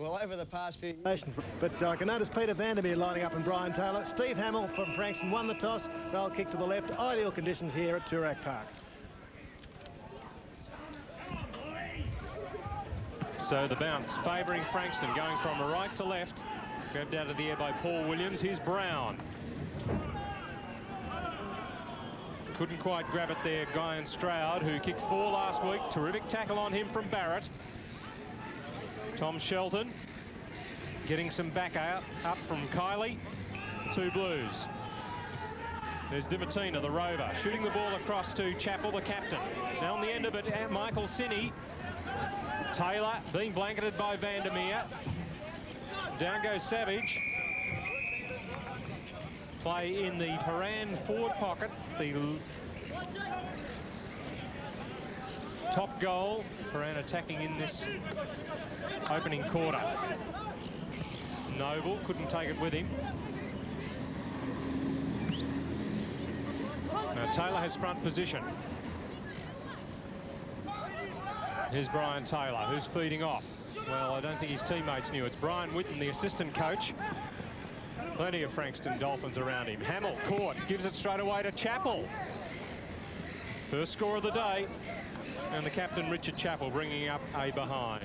well, over the past few... But I can notice Peter Vandermeer lining up and Brian Taylor. Steve Hamill from Frankston won the toss. They'll kick to the left. Ideal conditions here at Toorak Park. So the bounce favouring Frankston, going from right to left. Grabbed out of the air by Paul Williams. Here's Brown. Couldn't quite grab it there, Guy and Stroud, who kicked 4 last week. Terrific tackle on him from Barrett. Tom Shelton getting some back out up from Kylie. 2 Blues. There's Dimatina, the rover, shooting the ball across to Chappell, the captain. Now on the end of it, Michael Sinney. Taylor being blanketed by Vandermeer. Down goes Savage. Play in the Prahran forward pocket. The top goal. Prahran attacking in this opening quarter. Noble couldn't take it with him. Now Taylor has front position. Here's Brian Taylor, who's feeding off. Well, I don't think his teammates knew. It's Brian Whitten, the assistant coach. Plenty of Frankston Dolphins around him. Hamill caught, gives it straight away to Chappell. First score of the day. And the captain, Richard Chappell, bringing up a behind.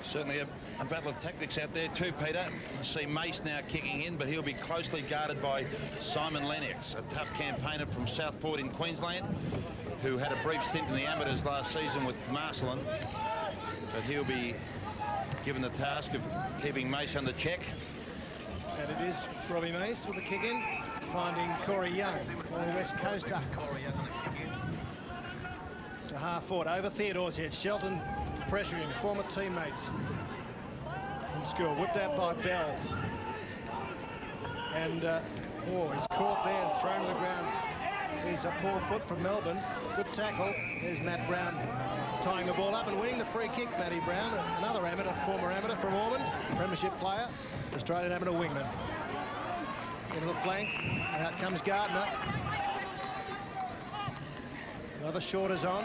Certainly a battle of tactics out there too, Peter. I see Mace now kicking in, but he'll be closely guarded by Simon Lennox, a tough campaigner from Southport in Queensland, who had a brief stint in the amateurs last season with Marcelin. But he'll be given the task of keeping Mace under check. And it is Robbie Mace with the kick in, finding Corey Young, former West Coaster. To half forward, over Theodore's head. Shelton pressuring former teammates from school. Whipped out by Bell. And, oh, he's caught there and thrown to the ground. Here's a Paul Foot from Melbourne. Good tackle. There's Matt Brown tying the ball up and winning the free kick, Matty Brown. Another amateur, former amateur from Auburn, premiership player, Australian amateur wingman. Into the flank, and out comes Gardner. Another short is on.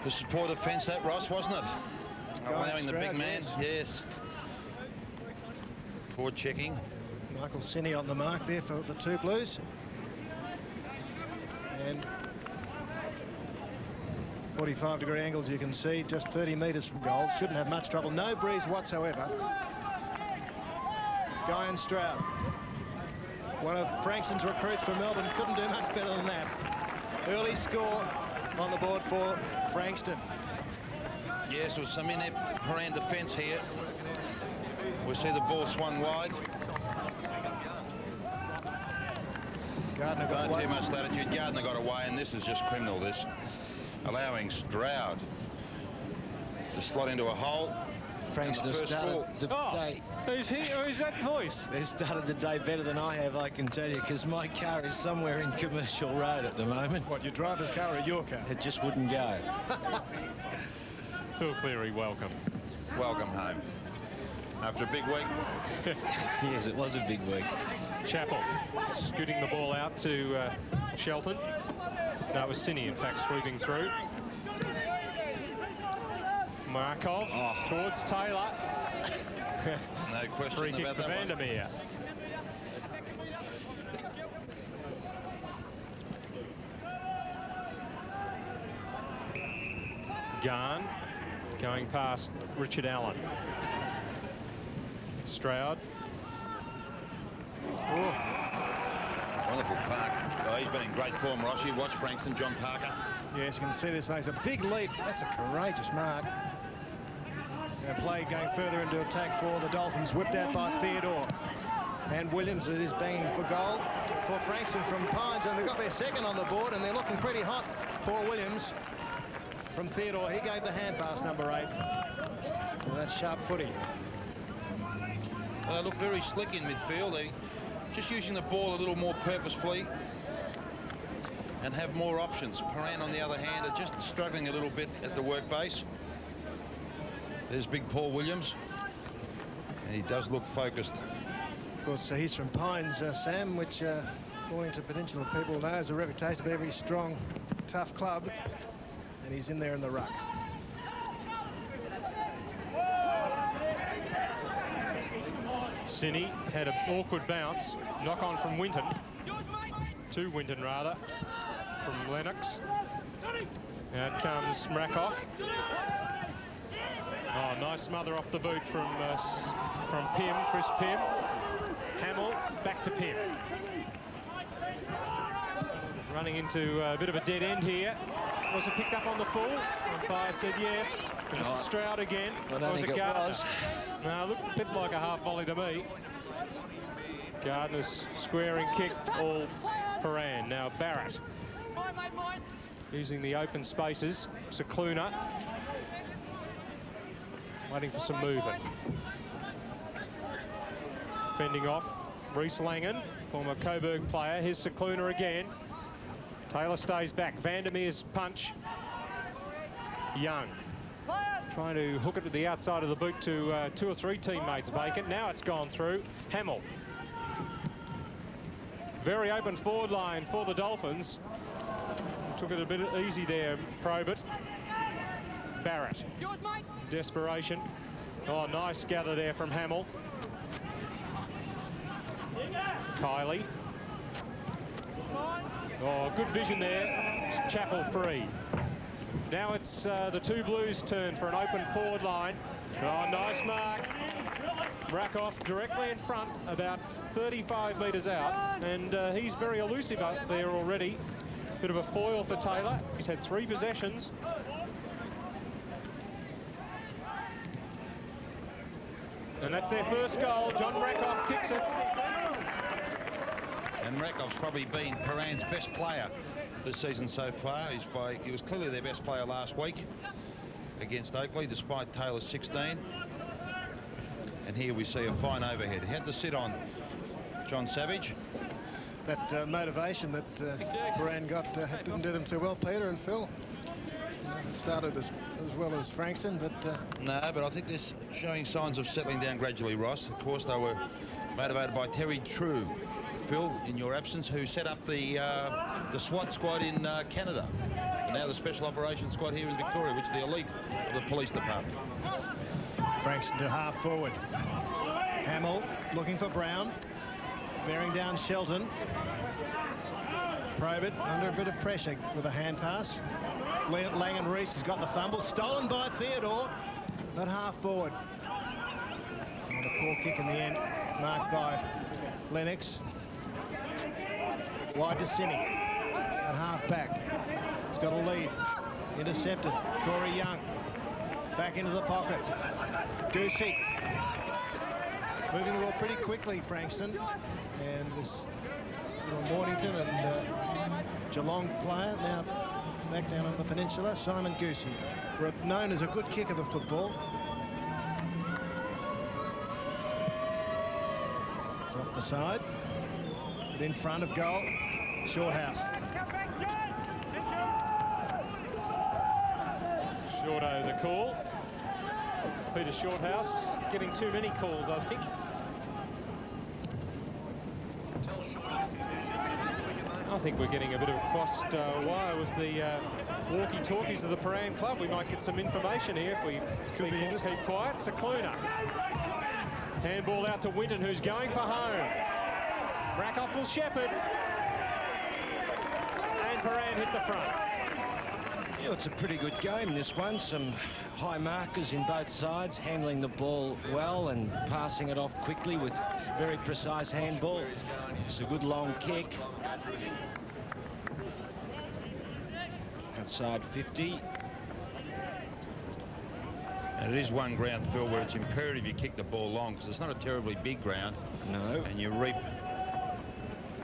The support defence, that, Ross, wasn't it? Allowing the big man, yes. Poor checking. Michael Sinney on the mark there for the 2 Blues. And 45-degree angles, you can see, just 30 metres from goal. Shouldn't have much trouble. No breeze whatsoever. Guy and Stroud. One of Frankston's recruits for Melbourne couldn't do much better than that. Early score on the board for Frankston. Yes, there was some inept Prahran defence here. We see the ball swung wide. Gardner got Far too much latitude. Gardner got away, and this is just criminal, this. Allowing Stroud to slot into a hole. Frankston started the day. Who's that voice? They started the day better than I have, I can tell you, because my car is somewhere in Commercial Road at the moment. What, your driver's car or your car? It just wouldn't go. Phil Cleary, welcome. Welcome home. After a big week. Yes, it was a big week. Chappell scooting the ball out to Shelton. No, it was Sinney, in fact, sweeping through. Markov towards Taylor. No question Free kick about for that Vandermeer. Garn going past Richard Allen. Stroud. Wonderful Park. Oh, he's been in great form, Ross. You watch Frankston, John Parker. Yes, you can see this makes a big leap. That's a courageous mark. And play going further into attack for the Dolphins. Whipped out by Theodore. And Williams is banging for goal for Frankston from Pines. And they've got their second on the board, and they're looking pretty hot. Poor Williams from Theodore. He gave the hand pass, number 8. Well, that's sharp footy. They look very slick in midfield. They just using the ball a little more purposefully and have more options. Prahran, on the other hand, are just struggling a little bit at the work base. There's big Paul Williams, and he does look focused. Of course, he's from Pines, Sam, which, according to Peninsula people, know has a reputation of a very strong, tough club, and he's in there in the ruck. Sinny had an awkward bounce. Knock on from Winton. To Winton, rather, from Lennox. Out comes Rakoff. Oh, nice smother off the boot from Pym, Chris Pym. Hamill, back to Pym. Running into a bit of a dead end here. Was it picked up on the full? Umpire said yes. It was Stroud again. I don't think it was. No, looked a bit like a half volley to me. Gardner's squaring kick, all Prahran. Now Barrett. Using the open spaces. Cicluna. Waiting for some movement. Fending off Reese Langen, former Coburg player. Here's Cicluna again. Taylor stays back. Vandermeer's punch. Young. Trying to hook it to the outside of the boot to 2 or 3 teammates vacant. Now it's gone through. Hamill. Very open forward line for the Dolphins. Took it a bit easy there, Probert. Barrett. Desperation. Oh, nice gather there from Hamill. Kylie. Oh, good vision there. It's Chappell free. Now it's the two Blues' turn for an open forward line. Oh, nice mark. Rakoff directly in front, about 35 metres out. And he's very elusive up there already. Bit of a foil for Taylor. He's had 3 possessions. And that's their first goal. John Rakoff kicks it. And Rakoff's probably been Prahran's best player this season so far. He was clearly their best player last week against Oakley, despite Taylor's 16. And here we see a fine overhead. He had to sit on John Savage. That motivation that Prahran got didn't do them too well, Peter and Phil. Started as well as Frankston, but... No, but I think they're showing signs of settling down gradually, Ross. Of course, they were motivated by Terry True, Phil, in your absence, who set up the SWAT squad in Canada. And now the Special Operations squad here in Victoria, which is the elite of the police department. Frankston to half forward. Hamill looking for Brown. Bearing down Shelton. Probert under a bit of pressure with a hand pass. Langen Reese has got the fumble. Stolen by Theodore. Not half forward. And a poor kick in the end. Marked by Lennox. Wide to Sinny. At half back. He's got a lead. Intercepted. Corey Young. Back into the pocket. Goosey. Moving the ball pretty quickly, Frankston. And this Mornington and Geelong player now back down on the peninsula, Simon Goosey, known as a good kicker of the football. It's off the side, but in front of goal, Shorthouse. Shorto the call. Peter Shorthouse getting too many calls, I think. I think we're getting a bit of a crossed wire with the walkie-talkies of the Prahran club. We might get some information here if we keep quiet. Cicluna. Handball out to Winton, who's going for home. Rakoff will shepherd. And Prahran hit the front. Yeah, it's a pretty good game, this one. Some high markers in both sides, handling the ball well and passing it off quickly with very precise handball. It's a good long kick. Outside 50. And it is one ground, Phil, where it's imperative you kick the ball long, because it's not a terribly big ground. No. And you reap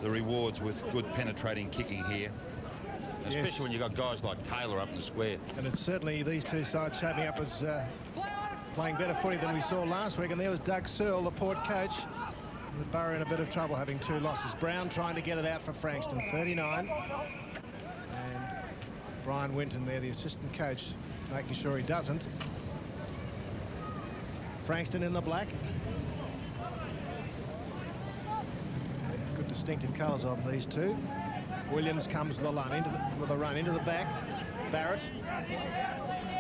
the rewards with good penetrating kicking here. Especially Yes. when you've got guys like Taylor up in the square. And it's certainly these two sides shaping up as playing better footy than we saw last week. And there was Doug Searle, the Port coach. The Borough in a bit of trouble, having 2 losses. Brown trying to get it out for Frankston, 39. And Brian Winton there, the assistant coach, making sure he doesn't. Frankston in the black. Good distinctive colours on these two. Williams comes with a run into the back. Barrett.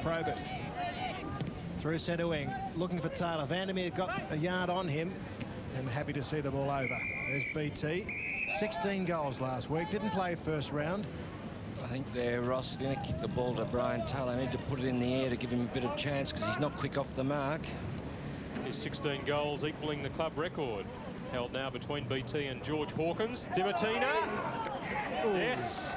Probert. Through centre wing. Looking for Taylor. Vandermeer got a yard on him. and happy to see them all over. There's BT. 16 goals last week. Didn't play first round. I think there, Ross, going to kick the ball to Brian Taylor. Need to put it in the air to give him a bit of chance because he's not quick off the mark. His 16 goals equaling the club record. Held now between BT and George Hawkins. Dimatina. Yes.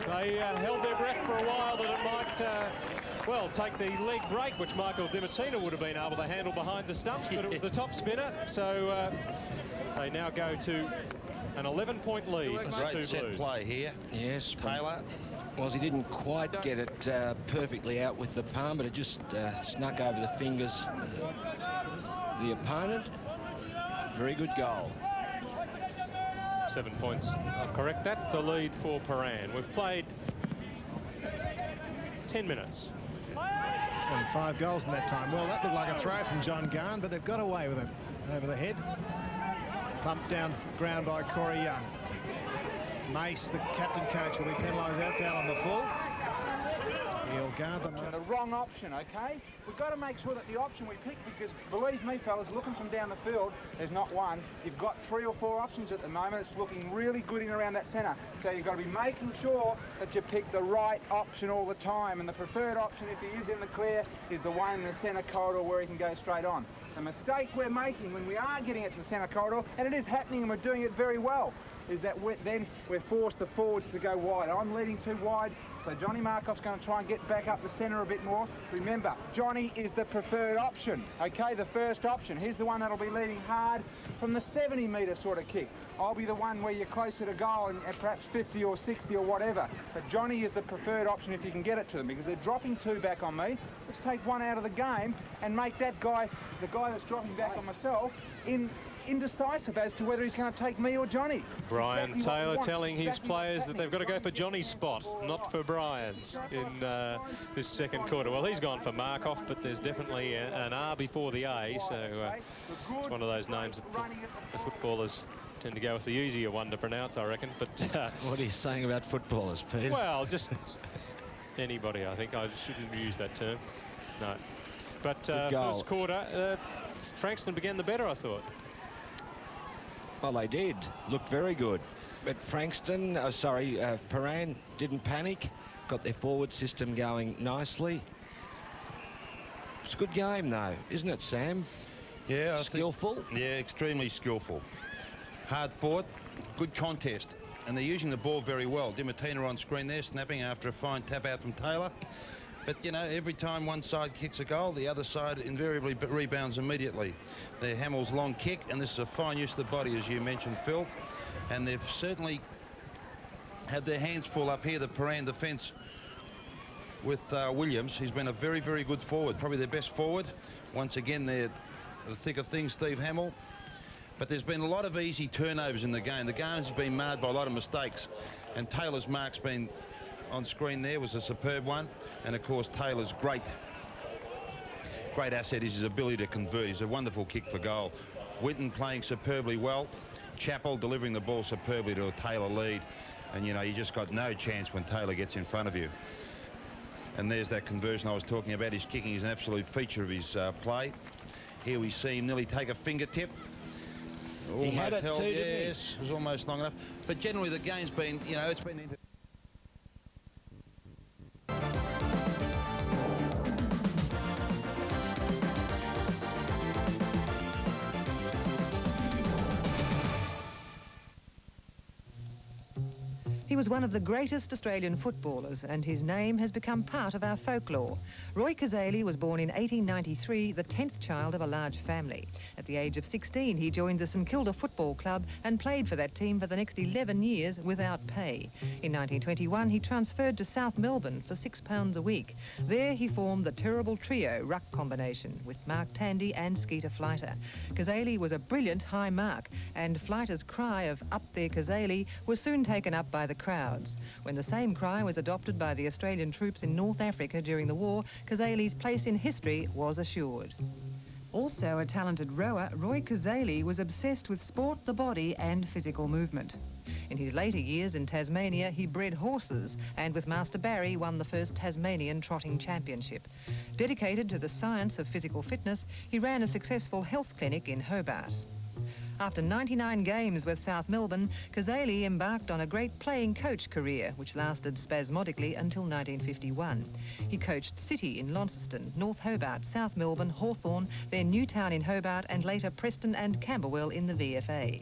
They held their breath for a while that it might, well, take the leg break, which Michael Dimatina would have been able to handle behind the stumps, but it was the top spinner. So they now go to an 11-point lead. Great set play here. Yes. Taylor. Well, he didn't quite get it perfectly out with the palm, but it just snuck over the fingers of the opponent. Very good goal. 7 points. I'll correct that. The lead for Prahran. We've played 10 minutes. And 5 goals in that time. Well, that looked like a throw from John Garn, but they've got away with it. Over the head. Thumped down ground by Corey Young. Mace, the captain coach, will be penalised. That's out on the full. He'll guard them. The wrong option, okay? We've got to make sure that the option we pick, because believe me, fellas, looking from down the field, there's not one. You've got 3 or 4 options at the moment. It's looking really good in around that centre. So you've got to be making sure that you pick the right option all the time. And the preferred option, if he is in the clear, is the one in the centre corridor where he can go straight on. The mistake we're making when we are getting it to the centre corridor, and it is happening and we're doing it very well, is that then we're forced the forwards to go wide. I'm leading too wide, so Johnny Markoff's going to try and get back up the centre a bit more. Remember, Johnny is the preferred option, okay, the first option. He's the one that'll be leading hard from the 70-metre sort of kick. I'll be the one where you're closer to goal and perhaps 50 or 60 or whatever. But Johnny is the preferred option if you can get it to them, because they're dropping 2 back on me. Let's take 1 out of the game and make that guy, the guy that's dropping back on myself, indecisive as to whether he's going to take me or Johnny. Brian Taylor telling his players that they've got to go for Johnny's spot, not for Brian's in this second quarter. Well, he's gone for Markoff, but there's definitely an R before the A, so it's one of those names that the footballers tend to go with the easier one to pronounce, I reckon. But what are you saying about footballers, Peter? Well, just anybody, I think. I shouldn't use that term. No. But first quarter, Frankston began the better, I thought. Well, they did. Looked very good. But Frankston, Prahran didn't panic. Got their forward system going nicely. It's a good game, though, isn't it, Sam? Yeah. Skillful? Yeah, extremely skillful. Hard fought, good contest. And they're using the ball very well. Dimatina on screen there, snapping after a fine tap out from Taylor. But, you know, every time one side kicks a goal, the other side invariably rebounds immediately. They're Hamill's long kick, and this is a fine use of the body, as you mentioned, Phil. And they've certainly had their hands full up here, the Prahran defence, with Williams. He's been a very, very good forward, probably their best forward. Once again, they're the thick of things, Steve Hamill. But there's been a lot of easy turnovers in the game. The game's been marred by a lot of mistakes, and Taylor's mark's been on screen there was a superb one. And of course Taylor's great asset is his ability to convert. He's a wonderful kick for goal. Winton playing superbly well. Chappell delivering the ball superbly to a Taylor lead, and you know, you just got no chance when Taylor gets in front of you. And there's that conversion I was talking about. His kicking is an absolute feature of his play. Here we see him nearly take a fingertip. He had it too, didn't he? Yes, it was almost long enough. But generally the game's been, you know, it's been into He was one of the greatest Australian footballers, and his name has become part of our folklore. Roy Cazali was born in 1893, the 10th child of a large family. At the age of 16, he joined the St Kilda Football Club and played for that team for the next 11 years without pay. In 1921, he transferred to South Melbourne for £6 a week. There he formed the terrible trio ruck combination with Mark Tandy and Skeeter Fleiter. Cazali was a brilliant high mark, and Fleiter's cry of "Up there, Cazali" was soon taken up by the crowds. When the same cry was adopted by the Australian troops in North Africa during the war, Cazali's place in history was assured. Also a talented rower, Roy Cazali was obsessed with sport, the body and physical movement. In his later years in Tasmania, he bred horses and with Master Barry won the first Tasmanian Trotting Championship. Dedicated to the science of physical fitness, he ran a successful health clinic in Hobart. After 99 games with South Melbourne, Cazali embarked on a great playing coach career, which lasted spasmodically until 1951. He coached City in Launceston, North Hobart, South Melbourne, Hawthorn, then Newtown in Hobart, and later Preston and Camberwell in the VFA.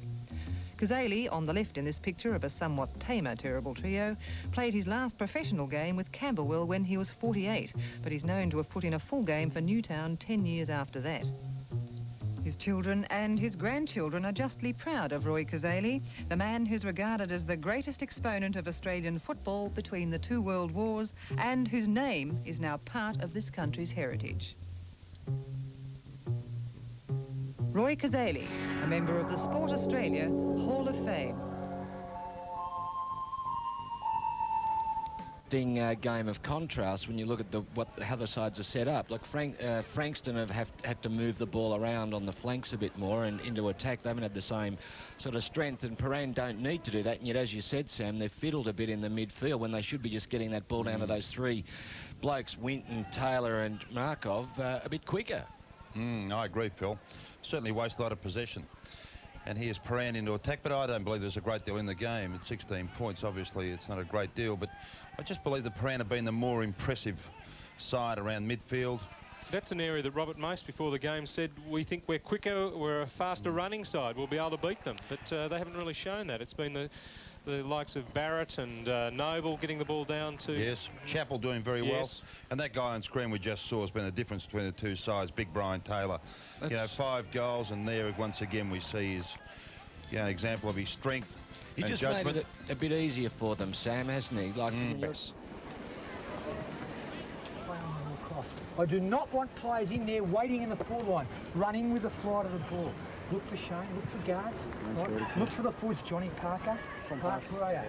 Cazali, on the left in this picture of a somewhat tamer terrible trio, played his last professional game with Camberwell when he was 48, but he's known to have put in a full game for Newtown 10 years after that. His children and his grandchildren are justly proud of Roy Cazali, the man who's regarded as the greatest exponent of Australian football between the two world wars and whose name is now part of this country's heritage. Roy Cazali, a member of the Sport Australia Hall of Fame. Game of contrast when you look at how the sides are set up. Like Frankston have had to move the ball around on the flanks a bit more and into attack. They haven't had the same sort of strength, and Prahran don't need to do that. And yet, as you said, Sam, they've fiddled a bit in the midfield when they should be just getting that ball down to those three blokes, Winton, Taylor and Markov, a bit quicker. I agree, Phil. Certainly waste a lot of possession. And here's Prahran into attack, but I don't believe there's a great deal in the game. At 16 points, obviously, it's not a great deal, but I just believe that Prahran have been the more impressive side around midfield. That's an area that Robert Mace before the game said, we think we're quicker, we're a faster running side, we'll be able to beat them. But they haven't really shown that. It's been the likes of Barrett and Noble getting the ball down to... Yes, Chappell doing very well. And that guy on screen we just saw has been the difference between the two sides, Big Brian Taylor. You know, 5 goals, and there once again we see his example of his strength. He just made it a bit easier for them, Sam, hasn't he? Like, yes. I do not want players in there waiting in the forward line. Run in with the flight of the ball. Look for Shane, look for guards. Right? Look for the forwards, Johnny Parker. Parker, where are you?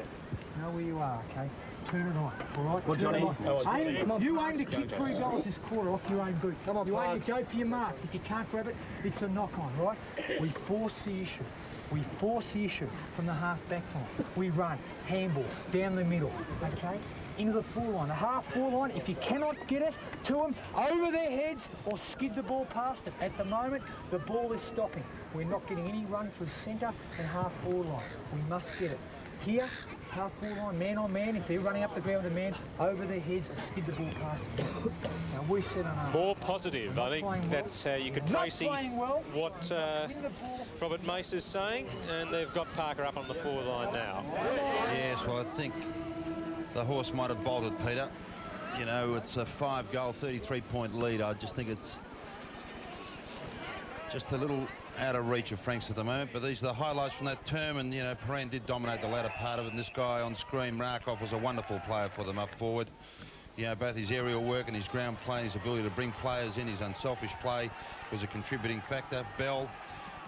Know where you are, okay? Turn it on, all right? Well, Johnny, you aim to kick 3 goals this quarter off your own boot. Come on, you aim to go for your marks. If you can't grab it, it's a knock-on, right? We force the issue. We force the issue from the half-back line. We run, handball, down the middle, okay? Into the forward line, the half-forward line. If you cannot get it to them, over their heads or skid the ball past it. At the moment, the ball is stopping. We're not getting any run through centre and half-forward line. We must get it. Here, half-forward line, man on man. If they're running up the ground with a man, over their heads or skid the ball past them. Now, we set on our... More positive. I think that's how you could trace what Robert Mace is saying. And they've got Parker up on the forward line now. Yes, well, I think the horse might have bolted, Peter. You know, it's a 5-goal, 33-point lead. I just think it's just a little out of reach of Frankston at the moment. But these are the highlights from that term, and, you know, Prahran did dominate the latter part of it. And this guy on screen, Markov, was a wonderful player for them up forward. You know, both his aerial work and his ground play, his ability to bring players in, his unselfish play was a contributing factor. Bell,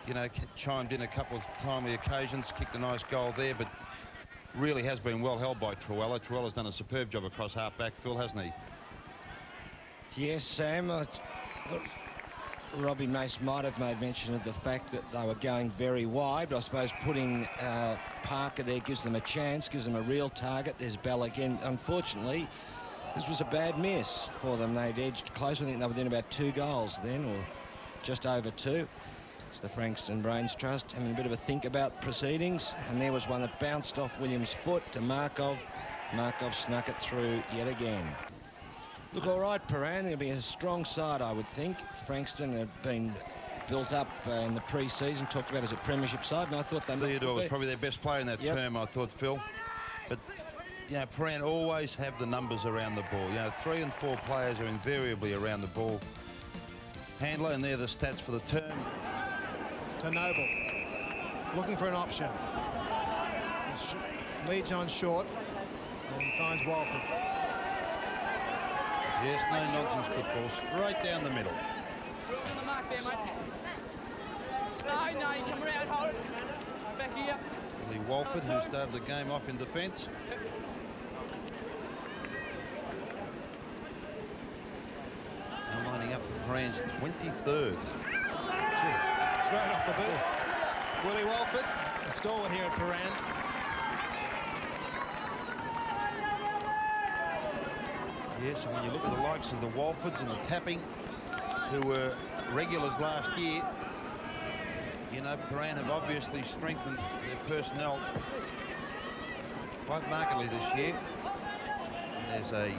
you know, chimed in a couple of timely occasions, kicked a nice goal there, but really has been well held by Truella. Truella's done a superb job across half-back, Phil, hasn't he? Yes, Sam. Robbie Mace might have made mention of the fact that they were going very wide, but I suppose putting Parker there gives them a chance, gives them a real target. There's Bell again. Unfortunately, this was a bad miss for them. They'd edged close. I think they were within about 2 goals then, or just over 2. It's the Frankston Brains Trust having a bit of a think about proceedings, and there was one that bounced off Williams' foot to Markov. Markov snuck it through yet again. Look, all right, Prahran, it'll be a strong side, I would think. Frankston had been built up in the pre-season, talked about as a premiership side, and I thought they Theodore was probably their best player in that term, I thought, Phil. But, you know, Prahran always have the numbers around the ball. You know, 3 and 4 players are invariably around the ball handler, and they're the stats for the term. To Noble, looking for an option. Leads on short, and he finds Walford. Yes, no-nonsense football, straight down the middle. On the mark there, mate. No, you come around, hold it. Back here. Lee Walford, who started the game off in defence. Now lining up for Prahran's 23rd. Straight off the boot. Willie Walford, a stalwart here at Prahran. Yes, and when you look at the likes of the Walfords and the Tapping, who were regulars last year, You know, Prahran have obviously strengthened their personnel quite markedly this year. And there's a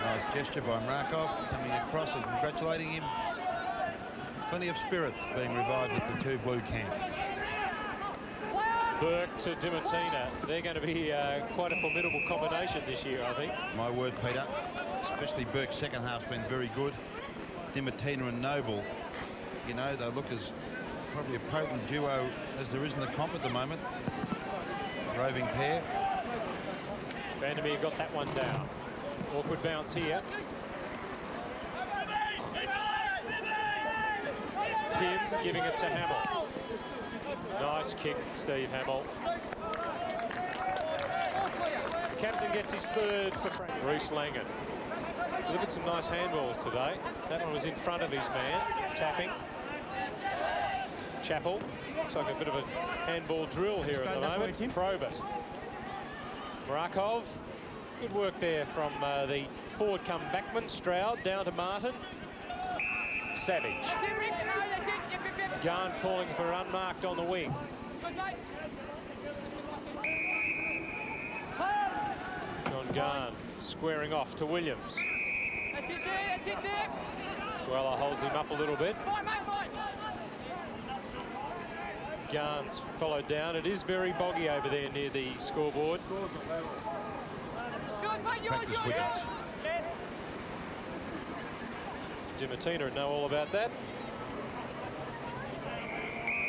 nice gesture by Markov coming across and congratulating him. Plenty of spirit being revived at the two blue camp. Burke to Dimatina. They're going to be quite a formidable combination this year, I think. My word, Peter. Especially Burke's second half's been very good. Dimatina and Noble, you know, they look as probably a potent duo as there is in the comp at the moment. Roving pair. Vandermeer got that one down. Awkward bounce here. Kim giving it to Hamill. Nice kick, Steve Hamill. Captain gets his third for Frank. Reece Langan. Delivered some nice handballs today. That one was in front of his man, tapping. Chappell. Looks like a bit of a handball drill here at the moment. Probe it. Markov. Good work there from the forward come backman. Stroud down to Martin. Savage. Garn calling for unmarked on the wing. John Garn squaring off to Williams. That's it there, that's it there. Dweller holds him up a little bit. Fine, mate, fine. Garn's followed down. It is very boggy over there near the scoreboard. Yours, mate, yours, Practice yours, wickets. Dimatina would know all about that.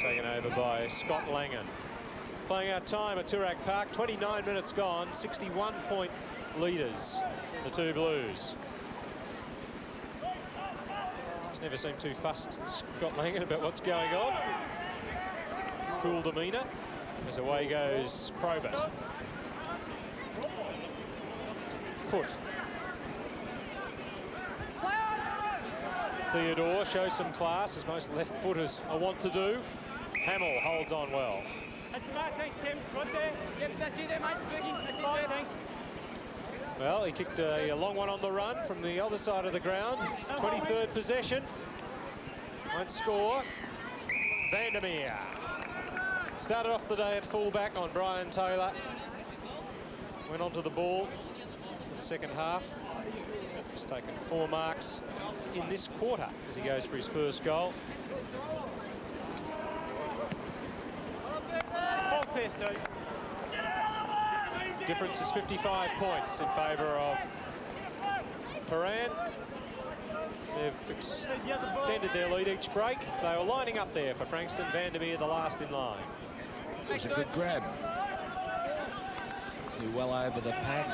Taken over by Scott Langan. Playing our time at Toorak Park, 29 minutes gone, 61-point leaders, the two Blues. He's never seemed too fussed, Scott Langan, about what's going on. Cool demeanour. As away goes Probert. Foot. Theodore shows some class, as most left footers are wont to do. Hamill holds on well. That's it, mate, thanks, Tim. Right there. Yep, that's it there, mate. Bergie, that's it there. Thanks. Well, he kicked a long one on the run from the other side of the ground. 23rd possession. Won't score. Vandermeer. Started off the day at fullback on Brian Taylor. Went onto the ball for the second half. He's taken 4 marks in this quarter as he goes for his first goal. Difference is 55 points in favour of Prahran. They've extended their lead each break. They were lining up there for Frankston. Vandermeer the last in line. It was a good grab. Flew well over the pack.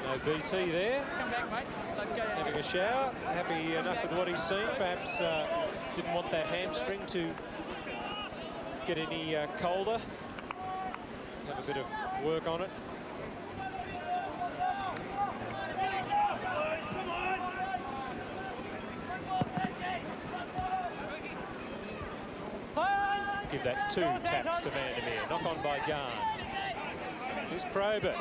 No BT there. Come back, mate. Let's go down. Having a shower. Happy enough with what he's seen. Perhaps didn't want that hamstring to get any colder. Have a bit of work on it. Give that 2 taps to Vandermeer. Knock on by Garn. Here's Probert.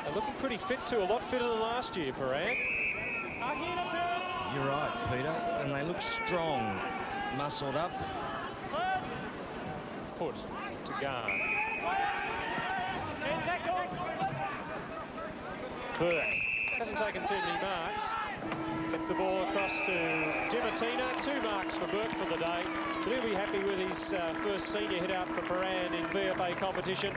They're looking pretty fit too. A lot fitter than last year, Prahran. You're right, Peter. And they look strong, muscled up. Foot to Garn. Burke hasn't taken too many marks. Gets the ball across to Dimatina. 2 marks for Burke for the day. But he'll be happy with his first senior hit out for Prahran in VFA competition.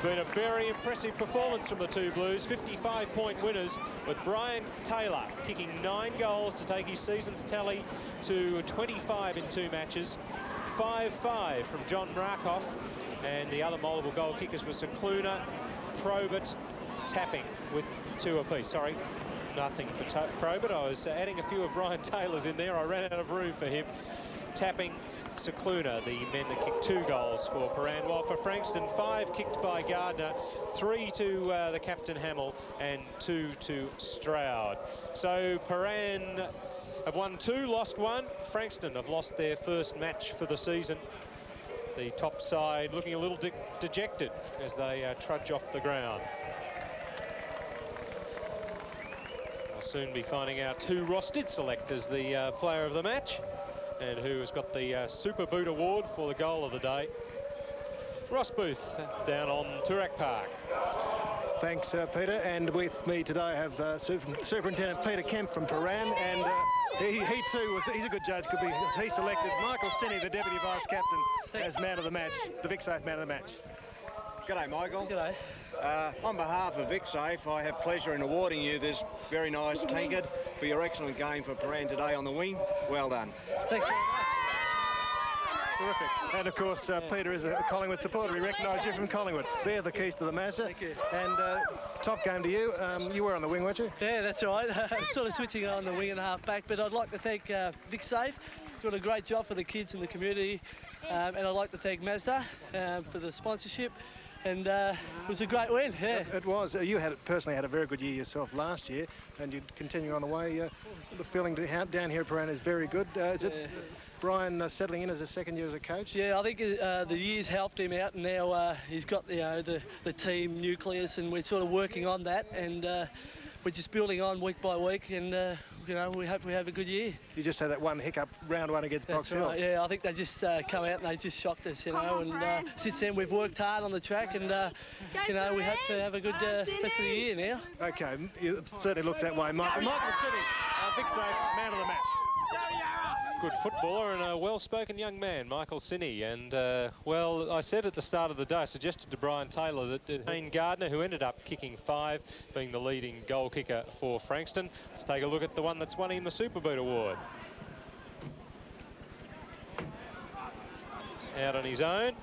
Been a very impressive performance from the two Blues. 55-point winners, with Brian Taylor kicking 9 goals to take his season's tally to 25 in 2 matches. 5-5 from John Markov, and the other multiple goal kickers were Cicluna, Probert, Tapping with 2 apiece. Sorry, nothing for Probert. I was adding a few of Brian Taylor's in there. I ran out of room for him. Tapping, Cicluna, the men that kicked 2 goals for Prahran, while for Frankston, 5 kicked by Gardner, 3 to the captain Hamill, and 2 to Stroud. So Prahran have won 2, lost 1. Frankston have lost their first match for the season. The top side looking a little dejected as they trudge off the ground. We'll soon be finding out who Ross did select as the player of the match and who has got the Super Boot Award for the goal of the day. Ross Booth down on Toorak Park. Thanks, Peter. And with me today I have Superintendent Peter Kemp from Prahran, and he too he's a good judge. He selected Michael Sinney, the Deputy Vice Captain, as man of the match, the VicSafe man of the match. G'day, Michael. G'day. On behalf of VicSafe, I have pleasure in awarding you this very nice tankard for your excellent game for Prahran today on the wing. Well done. Thanks very much. Terrific. And of course, Peter is a Collingwood supporter. We recognise you from Collingwood. They're the keys to the Massa. Thank you. And top game to you. You were on the wing, weren't you? Yeah, that's right. Sort of switching on the wing and half back, but I'd like to thank VicSafe. Doing a great job for the kids in the community, and I'd like to thank Mazda for the sponsorship. And it was a great win. Yeah. It was. You personally had a very good year yourself last year, and you're continuing on the way. The feeling down here at Prahran is very good. Is it Brian settling in as a second year as a coach? Yeah, I think the years helped him out, and now he's got the team nucleus, and we're sort of working on that, and we're just building on week by week, and you know, we hope we have a good year. You just had that one hiccup round one against Box Hill. Right, yeah, I think they just come out and they just shocked us, you know, and since then we've worked hard on the track, and you know, we hope to have a good rest of the year now. Okay, it certainly looks that way. Michael Sinney, VicSafe man of the match. Good footballer and a well-spoken young man, Michael Sinney. And, well, I said at the start of the day, I suggested to Brian Taylor that Hayne Gardner, who ended up kicking 5, being the leading goal kicker for Frankston. Let's take a look at the one that's won him the Super Boot Award. Out on his own.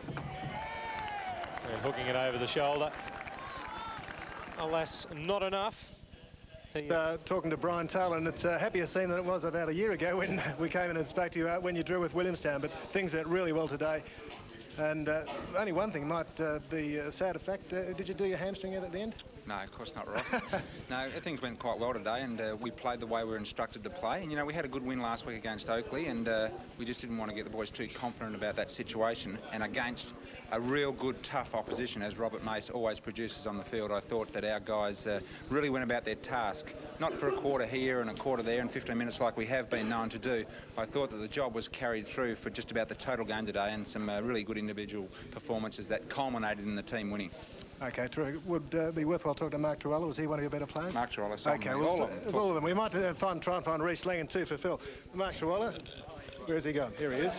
And hooking it over the shoulder. Alas, not enough. Talking to Brian Taylor, and it's a happier scene than it was about a year ago when we came in and spoke to you when you drew with Williamstown, but things went really well today. And only one thing might be a sad effect. Did you do your hamstring at the end? No, of course not, Ross. No, things went quite well today, and we played the way we were instructed to play. And, you know, we had a good win last week against Oakley, and we just didn't want to get the boys too confident about that situation. And against a real good, tough opposition, as Robert Mace always produces on the field, I thought that our guys really went about their task. Not for a quarter here and a quarter there and 15 minutes like we have been known to do. I thought that the job was carried through for just about the total game today, and some really good individual performances that culminated in the team winning. Okay, true. Would be worthwhile talking to Mark Truella. Was he one of your better players? Mark Truella. Okay, all of them. We might try and find Reece Langan too for Phil. Mark Truella, where's he gone? Here he is.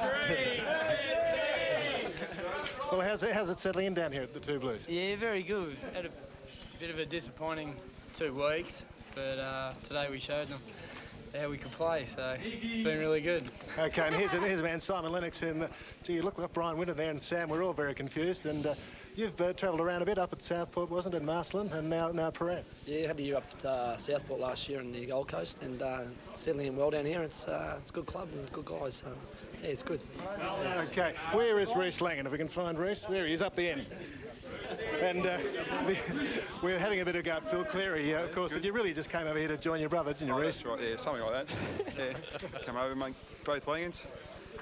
Well, how's it settling in down here at the Two Blues? Yeah, very good. Had a bit of a disappointing 2 weeks, but today we showed them how we could play, so it's been really good. Okay, and here's a man, Simon Lennox, whom, gee, you look like Brian Winter there and Sam, we're all very confused, and you've travelled around a bit, up at Southport, wasn't it, and Marcelin, and now Prahran. Yeah, had a year up at Southport last year in the Gold Coast, and settling in well down here. It's a good club and good guys, so yeah, it's good. Okay, where is Reece Langan? If we can find Reece, there he is, up the end. And we're having a bit of go at Phil Cleary, of course, but you really just came over here to join your brother, didn't you, Reece? That's right, yeah, something like that. Yeah, come over, make both Langans.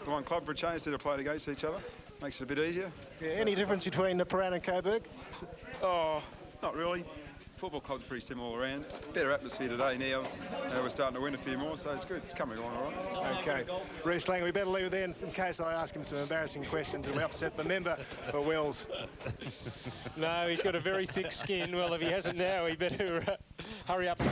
The one club for a change instead of playing against each other. Makes it a bit easier. Yeah, any difference between Prahran and Coburg? Oh, not really. Football club's pretty similar all around. Better atmosphere today now. We're starting to win a few more, so it's good. It's coming along all right. Okay. Reece Langan, we better leave it there in case I ask him some embarrassing questions and we upset the member for Wells. No, he's got a very thick skin. Well, if he hasn't now, he better hurry up.